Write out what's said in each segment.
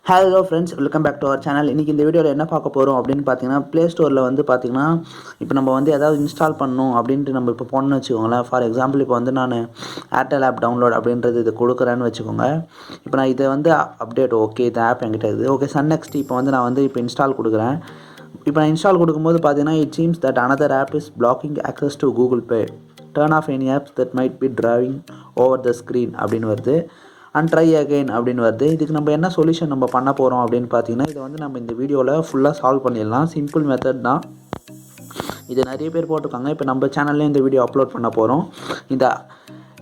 Hello friends, welcome back to our channel. இன்றைக்கி இந்த வீடியோவில் என்ன பார்க்க போகிறோம் அப்படின்னு பார்த்தீங்கன்னா, ப்ளே ஸ்டோரில் வந்து பார்த்திங்கன்னா, இப்போ நம்ம வந்து எதாவது இன்ஸ்டால் பண்ணணும் அப்படின்ட்டு நம்ம இப்போ போனோம்னு வச்சுக்கோங்களேன். ஃபார் எக்ஸாம்பிள் இப்போ வந்து நான் ஏர்டெல் ஆப் டவுன்லோட் அப்படின்றது இது கொடுக்குறேன்னு வச்சுக்கோங்க. இப்போ நான் இதை வந்து அப்டேட் ஓகே, இந்த ஆப் என்கிட்ட இருக்குது. ஓகே, சன் நெக்ஸ்ட் இப்போ வந்து நான் வந்து இப்போ இன்ஸ்டால் கொடுக்குறேன். இப்போ நான் இன்ஸ்டால் கொடுக்கும்போது பார்த்தீங்கன்னா, it seems that another app is blocking access to Google Pay. Turn off any apps that might be driving over the screen அப்படின்னு வருது. அண்ட் ட்ரை அகைன் அப்படின்னு வருது. இதுக்கு நம்ம என்ன சொல்யூஷன் நம்ம பண்ண போகிறோம் அப்படின்னு பார்த்தீங்கன்னா, இதை வந்து நம்ம இந்த வீடியோவில் ஃபுல்லாக சால்வ் பண்ணிடலாம். சிம்பிள் மெத்தட் தான். இது நிறைய பேர் போட்டிருக்காங்க. இப்போ நம்ம சேனல்லேயும் இந்த வீடியோ அப்லோட் பண்ண போகிறோம்.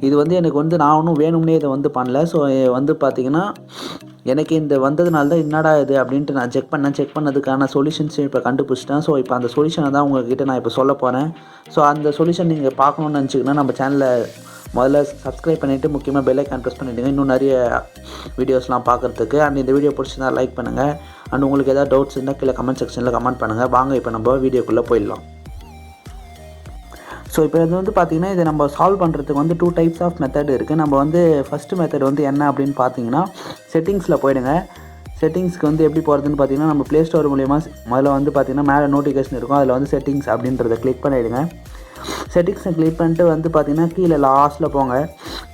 இது வந்து எனக்கு வந்து நான் ஒன்றும் வேணும்னே இதை வந்து பண்ணல. ஸோ வந்து பார்த்திங்கன்னா, எனக்கு இந்த வந்ததுனால தான் என்னடா இது அப்படின்ட்டு நான் செக் பண்ணதுக்கான சொல்யூஷன்ஸையும் இப்போ கண்டுபிடிச்சிட்டேன். ஸோ இப்போ அந்த சொல்யூஷனை தான் உங்கள்கிட்ட நான் இப்போ சொல்ல போகிறேன். ஸோ அந்த சொல்யூஷன் நீங்கள் பார்க்கணுன்னு நினச்சிங்கன்னா நம்ம சேனலில் முதல்ல சப்ஸ்கிரைப் பண்ணிவிட்டு முக்கியமாக பெல் ஐக்கான் ப்ரெஸ் பண்ணிவிடுங்க, இன்னும் நிறைய வீடியோஸ்லாம் பார்க்குறதுக்கு. அண்ட் இந்த வீடியோ பிடிச்சிருந்தா லைக் பண்ணுங்கள். அண்ட் உங்களுக்கு எதாவது டவுட்ஸ் இருந்தால் கீழே கமெண்ட் செக்ஷனில் கமெண்ட் பண்ணுங்கள். வாங்க இப்போ நம்ம வீடியோக்குள்ளே போயிடலாம். ஸோ இப்போ இது வந்து பார்த்திங்கன்னா, இதை நம்ம சால்வ் பண்ணுறதுக்கு வந்து 2 டைப்ஸ் ஆஃப் மெத்தட் இருக்குது. நம்ம வந்து ஃபஸ்ட்டு மெத்தட் வந்து என்ன அப்படின்னு பார்த்தீங்கன்னா, செட்டிங்ஸில் போயிடுங்க. செட்டிங்ஸ்க்கு வந்து எப்படி போகிறதுன்னு பார்த்தீங்கன்னா, நம்ம ப்ளே ஸ்டோர் மூலிமா முதல்ல வந்து பார்த்திங்கன்னா மேலே நோட்டிஃபிகேஷன் இருக்கும், அதில் வந்து செட்டிங்ஸ் அப்படின்றத கிளிக் பண்ணிவிடுங்க. செட்டிங்ஸை கிளிக் பண்ணிட்டு வந்து பார்த்திங்கன்னா கீழே லாஸ்ட்டில் போங்க.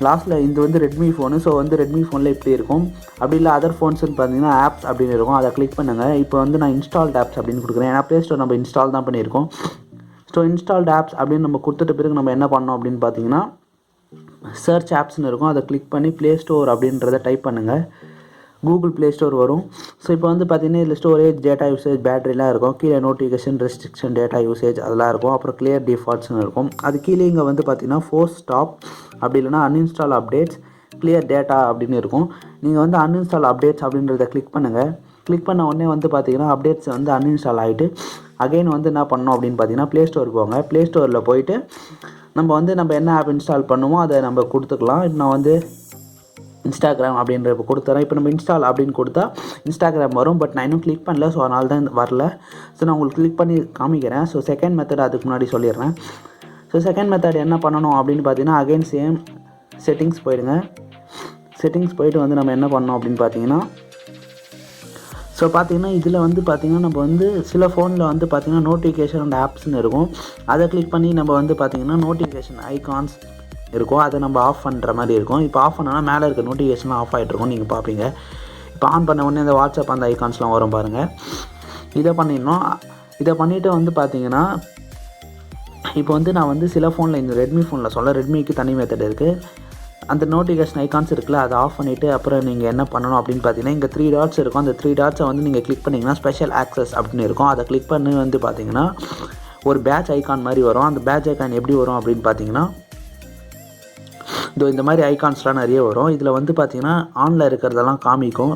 லாஸ்ட்டில் இது வந்து ரெட்மி ஃபோனு. ஸோ வந்து ரெட்மி ஃபோனில் இப்படி இருக்கும். அப்படி இல்லை அதர் ஃபோன்ஸ்னு பார்த்தீங்கன்னா ஆப்ஸ் அப்படின்னு இருக்கும், அதை கிளிக் பண்ணுங்கள். இப்போ வந்து நான் இன்ஸ்டால்ட் ஆப்ஸ் அப்படின்னு கொடுக்குறேன். ஏன்னா ப்ளே ஸ்டோர் நம்ம இன்ஸ்டால் தான் பண்ணியிருக்கோம். ஸோ இன்ஸ்டால்ட் ஆப்ஸ் அப்படின்னு நம்ம கொடுத்துட்ட பிறகு நம்ம என்ன பண்ணோம் அப்படின்னு பார்த்தீங்கன்னா, சர்ச் ஆப்ஸ்னு இருக்கும், அதை கிளிக் பண்ணி ப்ளே ஸ்டோர் அப்படின்றத டைப் பண்ணுங்கள். கூகுள் ப்ளே ஸ்டோர் வரும். ஸோ இப்போ வந்து பார்த்திங்கன்னா இதில் ஸ்டோரேஜ், டேட்டா யூசேஜ், பேட்டரிலாம் இருக்கும். கீழே நோட்டிஃபிகேஷன், ரெஸ்ட்ரிக்ஷன், டேட்டா யூசேஜ் அதெல்லாம் இருக்கும். அப்புறம் கிளியர் டிஃபால்ட்ஸ்னு இருக்கும். அது கீழே இங்கே வந்து பார்த்திங்கன்னா ஃபோர்ஸ் ஸ்டாப், அப்படி இல்லைனா அன்இன்ஸ்டால் அப்டேட்ஸ், கிளியர் டேட்டா அப்படின்னு இருக்கும். நீங்கள் வந்து அன்இன்ஸ்டால் அப்டேட்ஸ் அப்படின்றத கிளிக் பண்ணுங்கள். கிளிக் பண்ண உடனே வந்து பார்த்திங்கன்னா அப்டேட்ஸ் வந்து அன்இன்ஸ்டால் ஆகிட்டு அகைன் வந்து என்ன பண்ணணும் அப்படின்னு பார்த்தீங்கன்னா, ப்ளே ஸ்டோருக்கு போங்க. ப்ளே ஸ்டோரில் போயிட்டு நம்ம என்ன ஆப் இன்ஸ்டால் பண்ணுமோ அதை நம்ம கொடுத்துக்கலாம். இப்போ நான் வந்து இன்ஸ்டாகிராம் அப்படின்ற இப்போ கொடுத்துறேன். இப்போ நம்ம இன்ஸ்டால் அப்படின்னு கொடுத்தா இன்ஸ்டாகிராம் வரும். பட் நான் இன்னும் கிளிக் பண்ணல, ஸோ அதனால தான் வரல. ஸோ நான் உங்களுக்கு கிளிக் பண்ணி காமிக்கிறேன். ஸோ செகண்ட் மெத்தட் அதுக்கு முன்னாடி சொல்லிடுறேன். ஸோ செகண்ட் மெத்தட் என்ன பண்ணணும் அப்படின்னு பார்த்தீங்கன்னா, அகைன் சேம் செட்டிங்ஸ் போயிடுங்க. செட்டிங்ஸ் போயிட்டு வந்து நம்ம என்ன பண்ணோம் அப்படின்னு பார்த்தீங்கன்னா, ஸோ பார்த்திங்கன்னா இதில் வந்து பார்த்திங்கன்னா நம்ம வந்து சில ஃபோனில் வந்து பார்த்திங்கன்னா நோட்டிஃபிகேஷன் அண்ட் ஆப்ஸ்னு இருக்கும். அதை கிளிக் பண்ணி நம்ம வந்து பார்த்திங்கன்னா நோட்டிஃபிகேஷன் ஐகான்ஸ் இருக்கும், அதை நம்ம ஆஃப் பண்ணுற மாதிரி இருக்கும். இப்போ ஆஃப் பண்ணோன்னா மேலே இருக்க நோட்டிஃபிகேஷன்லாம் ஆஃப் ஆகிட்டு இருக்கும், நீங்கள் பார்ப்பீங்க. இப்போ ஆன் பண்ண உடனே அந்த வாட்ஸ்அப் அந்த ஐகான்ஸ்லாம் வரும் பாருங்கள். இதை பண்ணிடணும். இதை பண்ணிவிட்டு வந்து பார்த்திங்கன்னா, இப்போ வந்து நான் வந்து சில ஃபோனில் இந்த ரெட்மி ஃபோனில் சொல்ல, ரெட்மிக்கு தனி மெத்தட் இருக்குது. அந்த நோட்டிஃபிகேஷன் ஐகான்ஸ் இருக்குல்ல, அதை ஆஃப் பண்ணிவிட்டு அப்புறம் நீங்கள் என்ன பண்ணணும் அப்படின்னு பார்த்தீங்கன்னா, இங்கே 3 டாட்ஸ் இருக்கும். அந்த 3 டாட்ஸை வந்து நீங்கள் கிளிக் பண்ணிங்கன்னா ஸ்பெஷல் ஆக்சஸ் அப்படின்னு இருக்கும். அதை கிளிக் பண்ணி வந்து பார்த்தீங்கன்னா ஒரு பேட்ச் ஐகான் மாதிரி வரும். அந்த பேட்ச் ஐகான் எப்படி வரும் அப்படின்னு பார்த்தீங்கன்னா, இந்த மாதிரி ஐகான்ஸ்லாம் நிறைய வரும். இதில் வந்து பார்த்திங்கன்னா ஆனில் இருக்கிறதெல்லாம் காமிக்கும்.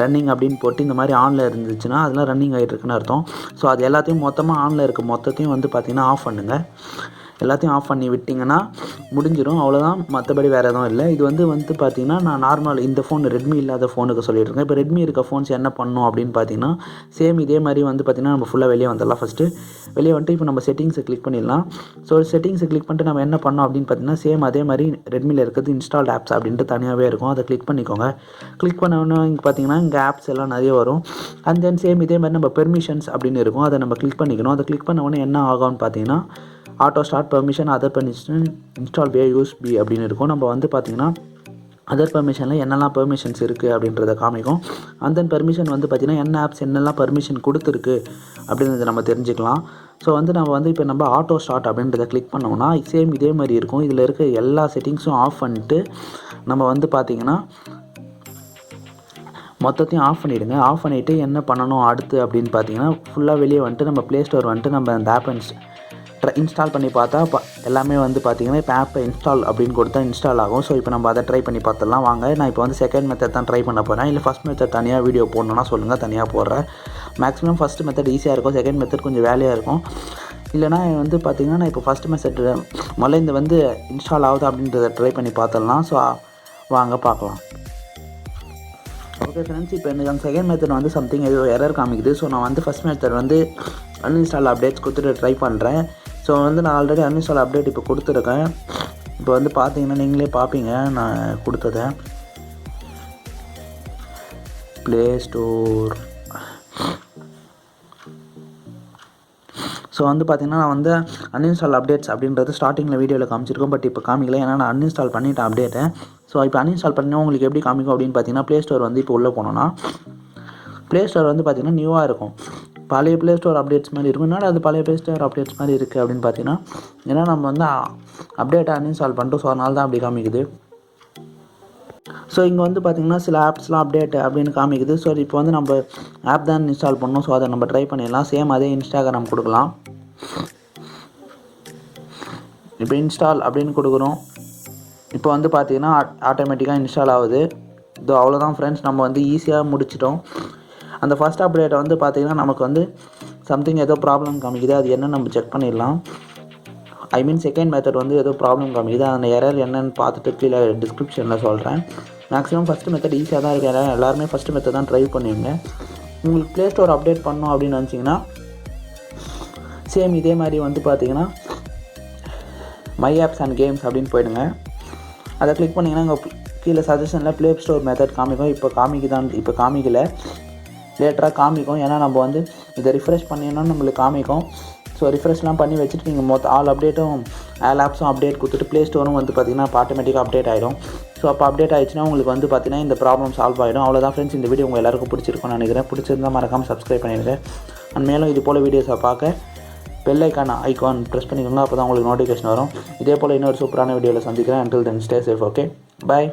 ரன்னிங் அப்படின்னு போட்டு இந்த மாதிரி ஆனில் இருந்துச்சுன்னா அதெல்லாம் ரன்னிங் ஆகிட்டு இருக்குன்னு அர்த்தம். ஸோ அது எல்லாத்தையும் மொத்தமாக ஆனில் இருக்க மொத்தத்தையும் வந்து பார்த்திங்கன்னா ஆஃப் பண்ணுங்கள். எல்லாத்தையும் ஆஃப் பண்ணி விட்டிங்கன்னா முடிஞ்சிடும், அவ்வளோதான். மற்றபடி வேறு எதுவும் இல்லை. இது வந்து பார்த்திங்கன்னா நான் நார்மல் இந்த ஃபோன் ரெட்மி இல்லாத ஃபோனுக்கு சொல்லிட்டுருக்கேன். இப்போ ரெட்மி இருக்க ஃபோன்ஸ் என்ன பண்ணணும் அப்படின்னு பார்த்தீங்கன்னா, சேம் இதே மாதிரி வந்து பார்த்திங்கன்னா நம்ம ஃபுல்லாக வெளியே வந்துடலாம். ஃபஸ்ட்டு வெளியே வந்துட்டு இப்போ நம்ம செட்டிங்ஸை கிளிக் பண்ணிடலாம். ஸோ செட்டிங்ஸை கிளிக் பண்ணிட்டு நம்ம என்ன பண்ணோம் அப்படின்னு பார்த்தீங்கன்னா, சேம் அதே மாதிரி ரெட்மியில் இருக்கிறது இன்ஸ்டால்ட் ஆப்ஸ் அப்படின்ட்டு தனியாகவே இருக்கும், அதை கிளிக் பண்ணிக்கோங்க. கிளிக் பண்ணோன்னே இங்கே பார்த்தீங்கன்னா இங்கே ஆப்ஸ் எல்லாம் நிறைய வரும். அண்ட் தென் சேம் இதே மாதிரி நம்ம பெர்மிஷன்ஸ் அப்படின்னு இருக்கும், அதை நம்ம கிளிக் பண்ணிக்கணும். அதை கிளிக் பண்ண உடனே என்ன ஆகும்னு பார்த்தீங்கன்னா, auto start permission, other permission, install வே யூஸ் பி அப்படின்னு இருக்கும். நம்ம வந்து பார்த்திங்கன்னா அதர் பெர்மிஷனில் என்னெல்லாம் பெர்மிஷன்ஸ் இருக்குது அப்படின்றத காமிக்கும். அந்த பெர்மிஷன் வந்து பார்த்திங்கன்னா என்ன ஆப்ஸ் என்னெல்லாம் பெர்மிஷன் கொடுத்துருக்கு அப்படின்றத நம்ம தெரிஞ்சுக்கலாம். ஸோ வந்து இப்போ நம்ம ஆட்டோ ஸ்டார்ட் அப்படின்றத கிளிக் பண்ணோம்னா சேம் இதே மாதிரி இருக்கும். இதில் இருக்க எல்லா செட்டிங்ஸும் ஆஃப் பண்ணிட்டு நம்ம வந்து பார்த்திங்கன்னா மொத்தத்தையும் ஆஃப் பண்ணிவிடுங்க. ஆஃப் பண்ணிவிட்டு என்ன பண்ணணும் அடுத்து அப்படின்னு பார்த்தீங்கன்னா, ஃபுல்லாக வெளியே வந்துட்டு நம்ம ப்ளே ஸ்டோர் வந்துட்டு நம்ம அந்த ஆப்பை இன்ஸ்டால் பண்ணி பார்த்தா எல்லாமே வந்து பார்த்திங்கன்னா இப்போ ஆப்பை இன்ஸ்டால் அப்படின்னு கொடுத்தா இன்ஸ்டால் ஆகும். ஸோ இப்போ நம்ம அதை ட்ரை பண்ணி பார்த்துடலாம் வாங்க. நான் இப்போ வந்து செகண்ட் மெத்தட் தான் ட்ரை பண்ண போகிறேன். இல்லை ஃபஸ்ட் மெத்தட் தனியாக வீடியோ போடணுன்னா சொல்லுங்கள், தனியாக போடுறேன். மேக்ஸிமம் ஃபஸ்ட் மெத்தட் ஈஸியாக இருக்கும், செகண்ட் மெத்தட் கொஞ்சம் வேலையாக இருக்கும். இல்லைனா வந்து பார்த்திங்கன்னா நான் இப்போ ஃபஸ்ட் மெத்தட் முதல்ல இந்த வந்து இன்ஸ்டால் ஆகுது அப்படின்றத ட்ரை பண்ணி பார்த்துடலாம். ஸோ வாங்க பார்க்கலாம். ஓகே ஃப்ரெண்ட்ஸ், இப்போ எனக்கு அந்த செகண்ட் மெத்தட் வந்து சம்திங் ஏதோ எரர் காமிக்குது. ஸோ நான் வந்து ஃபஸ்ட் மெத்தட் வந்து அன்இன்ஸ்டால் அப்டேட்ஸ் கொடுத்துட்டு ட்ரை பண்ணுறேன். ஸோ வந்து நான் ஆல்ரெடி அன்இன்ஸ்டால் அப்டேட் இப்போ கொடுத்துருக்கேன். இப்போ வந்து பார்த்தீங்கன்னா நீங்களே பார்ப்பீங்க நான் கொடுத்ததை. Play store. ஸோ வந்து பார்த்திங்கன்னா நான் வந்து அன்இன்ஸ்டால் அப்டேட்ஸ் அப்படின்றது ஸ்டார்டிங்கில் வீடியோவில் காமிச்சிருக்கோம். பட் இப்போ காமிக்கல, ஏன்னா நான் அன்இன்ஸ்டால் பண்ணிவிட்டேன் அப்டேட்டை. ஸோ இப்போ அன்இன்ஸ்டால் பண்ணால் உங்களுக்கு எப்படி காமிக்கும் அப்படின்னு பார்த்தீங்கன்னா, ப்ளே ஸ்டோர் வந்து இப்போ உள்ளே போனோன்னா ப்ளே ஸ்டோர் வந்து பார்த்திங்கன்னா நியூவாக இருக்கும். பழைய ப்ளே ஸ்டோர் அப்டேட்ஸ் மாதிரி இருக்கும். என்னடா அது பழைய ப்ளே ஸ்டோர் அப்டேட்ஸ் மாதிரி இருக்குது அப்படின்னு பார்த்தீங்கன்னா, ஏன்னா நம்ம வந்து அப்டேட்டை அன்இன்ஸ்டால் பண்ணிட்டோம். ஸோ அதனால தான் அப்படி காமிக்குது. ஸோ இங்கே வந்து பார்த்திங்கன்னா சில ஆப்ஸ்லாம் அப்டேட் அப்படின்னு காமிக்குது. ஸோ இப்போ வந்து நம்ம ஆப் தான் இன்ஸ்டால் பண்ணணும். ஸோ அதை நம்ம ட்ரை பண்ணிடலாம். சேம் அதே இன்ஸ்டாகிராம் கொடுக்கலாம். இப்போ இன்ஸ்டால் அப்படின்னு கொடுக்குறோம். இப்போ வந்து பார்த்திங்கன்னா ஆட்டோமேட்டிக்காக இன்ஸ்டால் ஆகுது. இது அவ்வளோதான் ஃப்ரெண்ட்ஸ், நம்ம வந்து ஈஸியாக முடிச்சிட்டோம். அந்த ஃபஸ்ட் அப்டேட்டை வந்து பார்த்திங்கன்னா நமக்கு வந்து சம்திங் ஏதோ ப்ராப்ளம் காமிக்குது. அது என்னன்னு நம்ம செக் பண்ணிடலாம். ஐ மீன் செகண்ட் மெத்தட் வந்து ஏதோ ப்ராப்ளம் காமிக்குது. அந்த எரர் என்னன்னு பார்த்துட்டு கீழே டிஸ்கிரிப்ஷனில் சொல்கிறேன். மேக்ஸிமம் ஃபஸ்ட்டு மெத்தட் ஈஸியாக தான் இருக்குது. எல்லாருமே ஃபஸ்ட்டு மெத்தட் தான் ட்ரை பண்ணுவீங்க. உங்களுக்கு ப்ளே ஸ்டோர் அப்டேட் பண்ணணும் அப்படின்னு நினச்சிங்கன்னா சேம் இதே மாதிரி வந்து பார்த்திங்கன்னா மை ஆப்ஸ் அண்ட் கேம்ஸ் அப்படின்னு போயிடுங்க. அதை கிளிக் பண்ணிங்கன்னா இங்கே கீழே சஜஷனில் ப்ளே ஸ்டோர் மெத்தட் காமிக்கும். இப்போ காமிக்கலை, லேட்டராக காமிக்கும். ஏன்னா நம்ம வந்து இதை ரிஃப்ரெஷ் பண்ணினோம்னா நம்மளுக்கு காமிக்கும். ஸோ ரிஃப்ரெஷ்லாம் பண்ணி வச்சுட்டு நீங்கள் ஆல் அப்டேட்டும் ஆல் ஆப்ஸும் அப்டேட் கொடுத்துட்டு ப்ளே ஸ்டோரும் வந்து பார்த்திங்கன்னா ஆட்டோமேட்டிக்காக அப்டேட் ஆகிடும். ஸோ அப்போ அப்டேட் ஆகிடுச்சுன்னா உங்களுக்கு வந்து பார்த்திங்கன்னா இந்த ப்ராப்ளம் சால்வ் ஆகிடும். அவ்வளோதான் ஃப்ரெண்ட்ஸ், இந்த வீடியோ உங்கள் எல்லாருக்கும் பிடிச்சிருக்கும்னு நினைக்கிறேன். பிடிச்சிருந்தால் மறக்காமல் சப்ஸ்கிரைப் பண்ணிடுங்க. அண்ட் மேலும் இது போல் வீடியோஸை பார்க்க பெல் ஐக்கான் ப்ரெஸ் பண்ணிக்கோங்க. அப்போ தான் உங்களுக்கு நோட்டிஃபிகேஷன் வரும். இதே போல் இன்னொரு சூப்பரான வீடியோவில் சந்திக்கிறேன். until then stay safe. Okay, bye.